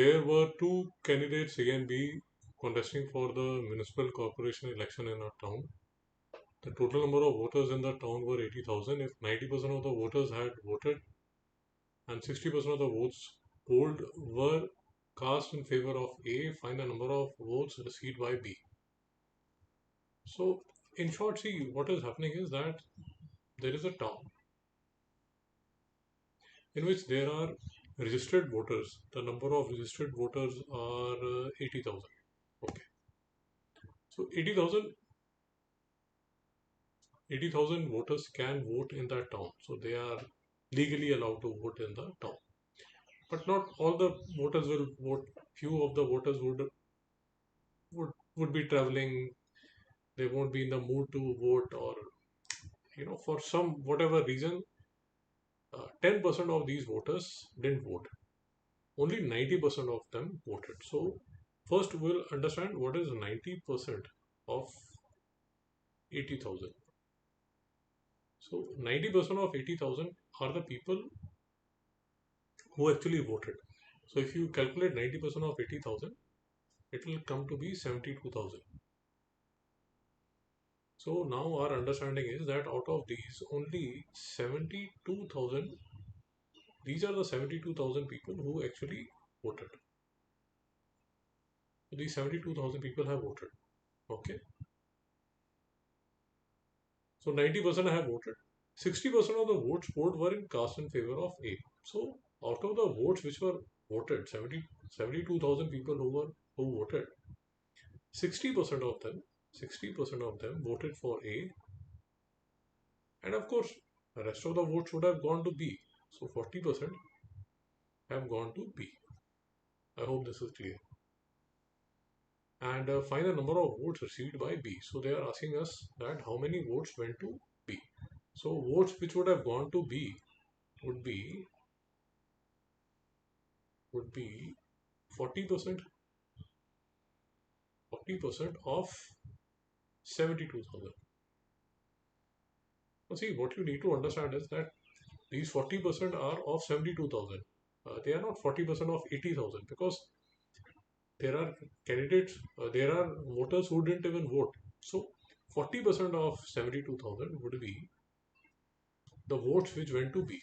There were two candidates again be contesting for the municipal corporation election in our town. The total number of voters in the town were 80,000. If 90% of the voters had voted and 60% of the votes polled were cast in favor of A, find the number of votes received by B. So, in short, see what is happening is that there is a town in which there are registered voters. The number of registered voters are 80,000. Okay. So 80,000 voters can vote in that town. So they are legally allowed to vote in the town. But not all the voters will vote. Few of the voters would be traveling. They won't be in the mood to vote, or for some whatever reason, 10% of these voters didn't vote. Only 90% of them voted. So first we'll understand what is 90% of 80,000. So 90% of 80,000 are the people who actually voted. So if you calculate 90% of 80,000, it will come to be 72,000. So now our understanding is that out of these, only 72,000, these are the 72,000 people who actually voted. So these 72,000 people have voted. Okay. So 90% have voted. 60% of the votes polled were cast in favor of A. So out of the votes which were voted, 72,000 people who voted, 60% of them voted for A, and of course the rest of the votes would have gone to B. So 40% have gone to B. I hope this is clear. And find the number of votes received by B. So they are asking us that how many votes went to B. So votes which would have gone to B would be 40% of 72,000. Now see, what you need to understand is that these 40% are of 72,000. They are not 40% of 80,000, because there are candidates, there are voters who didn't even vote. So 40% of 72,000 would be the votes which went to B.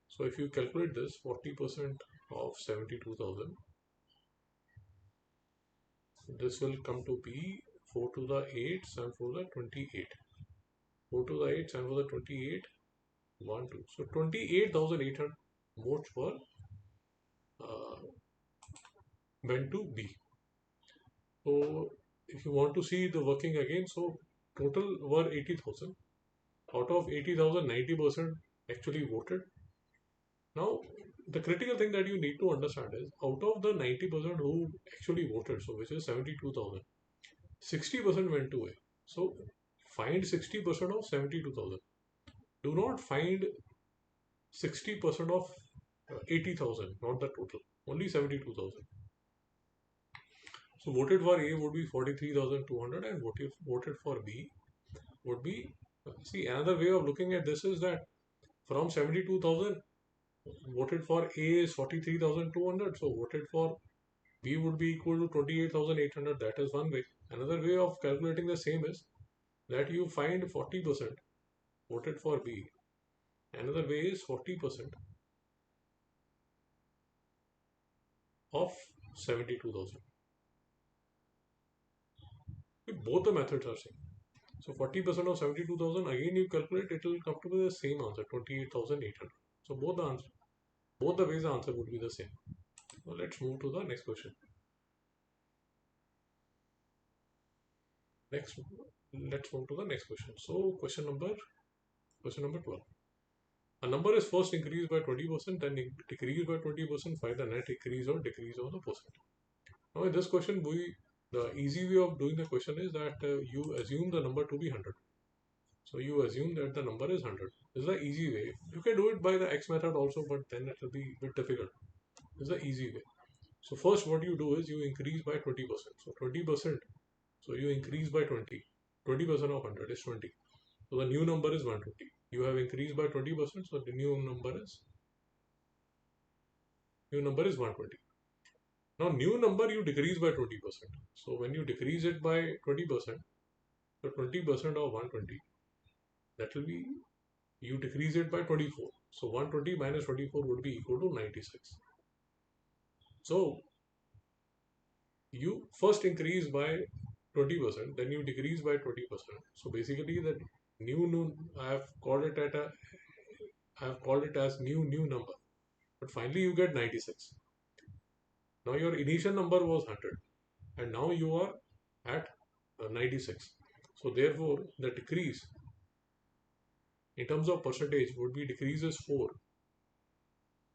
So if you calculate this, 40% of 72,000, this will come to be 4 to the 8 and 4 to the 28. 4 to the 8 and 4 to the 28, 1, 2. So 28,800 votes were went to B. So if you want to see the working again, so total were 80,000. Out of 80,000, 90% actually voted. Now, the critical thing that you need to understand is out of the 90% who actually voted, so which is 72,000, 60% went to A. So find 60% of 72,000. Do not find 60% of 80,000, not the total, only 72,000. So voted for A would be 43,200 and voted for B would be, see, another way of looking at this is that from 72,000, voted for A is 43,200, so voted for B would be equal to 28,800. That is one way. Another way of calculating the same is that you find 40% voted for B. Another way is 40% of 72,000. Both the methods are same. So 40% of 72,000, again you calculate, it will come to the same answer, 28,800. So both the ways the answer would be the same. Now let's move to the next question. Let's move to the next question. So question number 12. A number is first increased by 20%, then decreased by 20%, find the net increase or decrease of the percent. Now in this question, the easy way of doing the question is that you assume the number to be 100. So you assume that the number is 100. This is the easy way. You can do it by the X method also, but then it will be a bit difficult. This is the easy way. So first what you do is you increase by 20%. So 20%. So you increase by 20. 20% of 100 is 20. So the new number is 120. You have increased by 20%. So the new number is 120. Now new number you decrease by 20%. So when you decrease it by 20%, so 20% of 120, that will be, you decrease it by 24. So 120 minus 24 would be equal to 96. So you first increase by 20%, then you decrease by 20%. So basically the new I have called it as new number. But finally you get 96. Now your initial number was 100 and now you are at 96. So therefore the decrease in terms of percentage would be decrease is 4.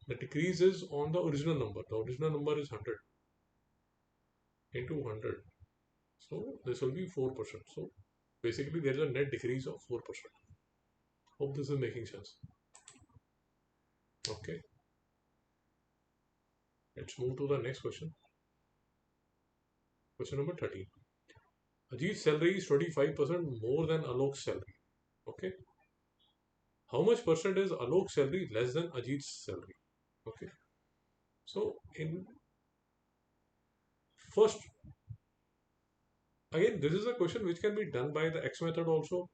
The decrease is on the original number. The original number is 100 into 100. So this will be 4%. So basically there is a net decrease of 4%. Hope this is making sense. Okay. Let's move to the next question. Question number 13. Ajit's salary is 25% more than Alok's salary. Okay. How much percent is Alok's salary less than Ajit's salary? Okay. So in first, again, this is a question which can be done by the X method also,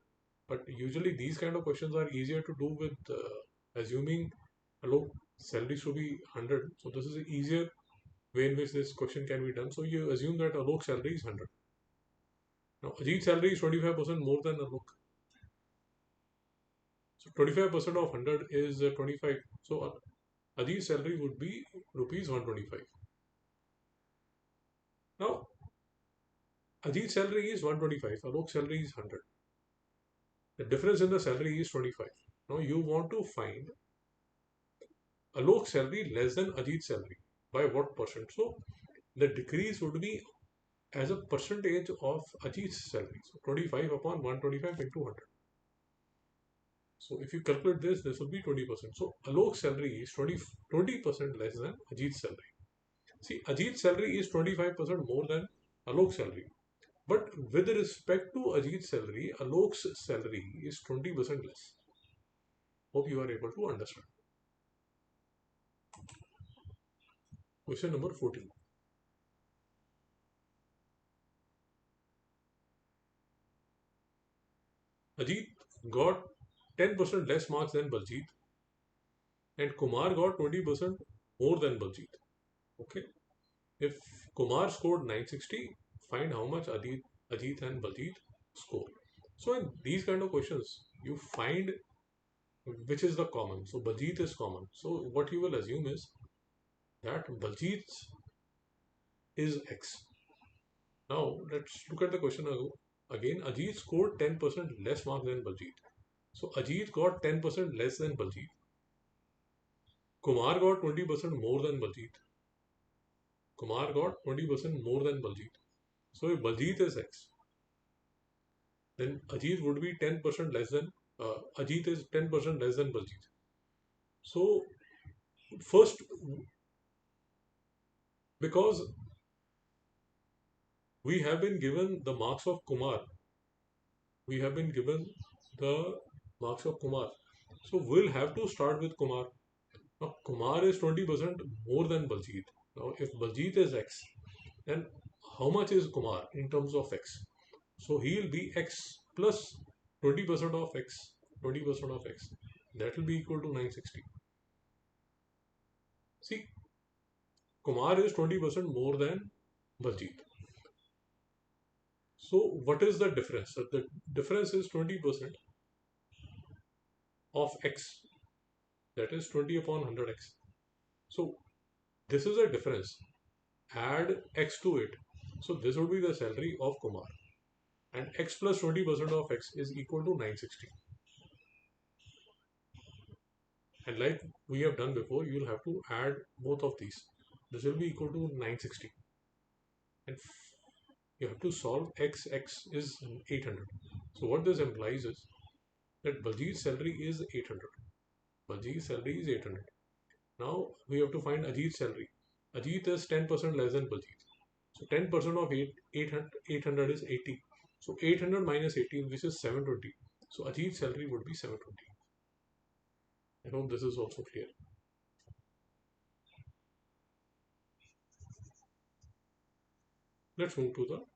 but usually these kind of questions are easier to do with assuming Alok salary should be 100. So this is an easier way in which this question can be done. So you assume that Alok's salary is 100. Now Ajit's salary is 25% more than Alok. So 25% of 100 is 25. So Ajit's salary would be rupees 125. Now Ajit's salary is 125. Alok's salary is 100. The difference in the salary is 25. Now you want to find Alok's salary less than Ajit's salary. By what percent? So the decrease would be as a percentage of Ajit's salary. So 25 upon 125 into 100. So if you calculate this, this will be 20%. So Alok's salary is 20% less than Ajit's salary. See, Ajit's salary is 25% more than Alok's salary. But with respect to Ajit's salary, Alok's salary is 20% less. Hope you are able to understand. Question number 14. Ajit got 10% less marks than Baljit and Kumar got 20% more than Baljit. Okay. If Kumar scored 960, find how much Ajit and Baljit score. So in these kind of questions, you find which is the common. So Baljit is common. So what you will assume is that Baljit is X. Now let's look at the question again. Ajit scored 10% less marks than Baljit. So Ajit got 10% less than Baljit. Kumar got 20% more than Baljit. Kumar got 20% more than Baljit. So if Baljit is X, then Ajit would be 10% less than Ajit is 10% less than Baljit. So first, because we have been given the marks of Kumar, we have been given the marks of Kumar. So we'll have to start with Kumar. Now Kumar is 20% more than Baljit. Now if Baljit is X, then how much is Kumar in terms of X? So he'll be X plus 20% of X, 20% of X. That will be equal to 960. See, Kumar is 20% more than Baljit. So what is the difference? So the difference is 20% of X. That is 20 upon 100X. So this is a difference. Add X to it. So this would be the salary of Kumar. And X plus 20% of X is equal to 960. And like we have done before, you will have to add both of these. This will be equal to 960. And you have to solve X is 800. So what this implies is that Baljit's salary is 800. Baljit's salary is 800. Now we have to find Ajit's salary. Ajit is 10% less than Baljit. So 10% of 800 is 80. So 800 minus 80, which is 720. So Ajit's salary would be 720. I hope this is also clear. Let's move to the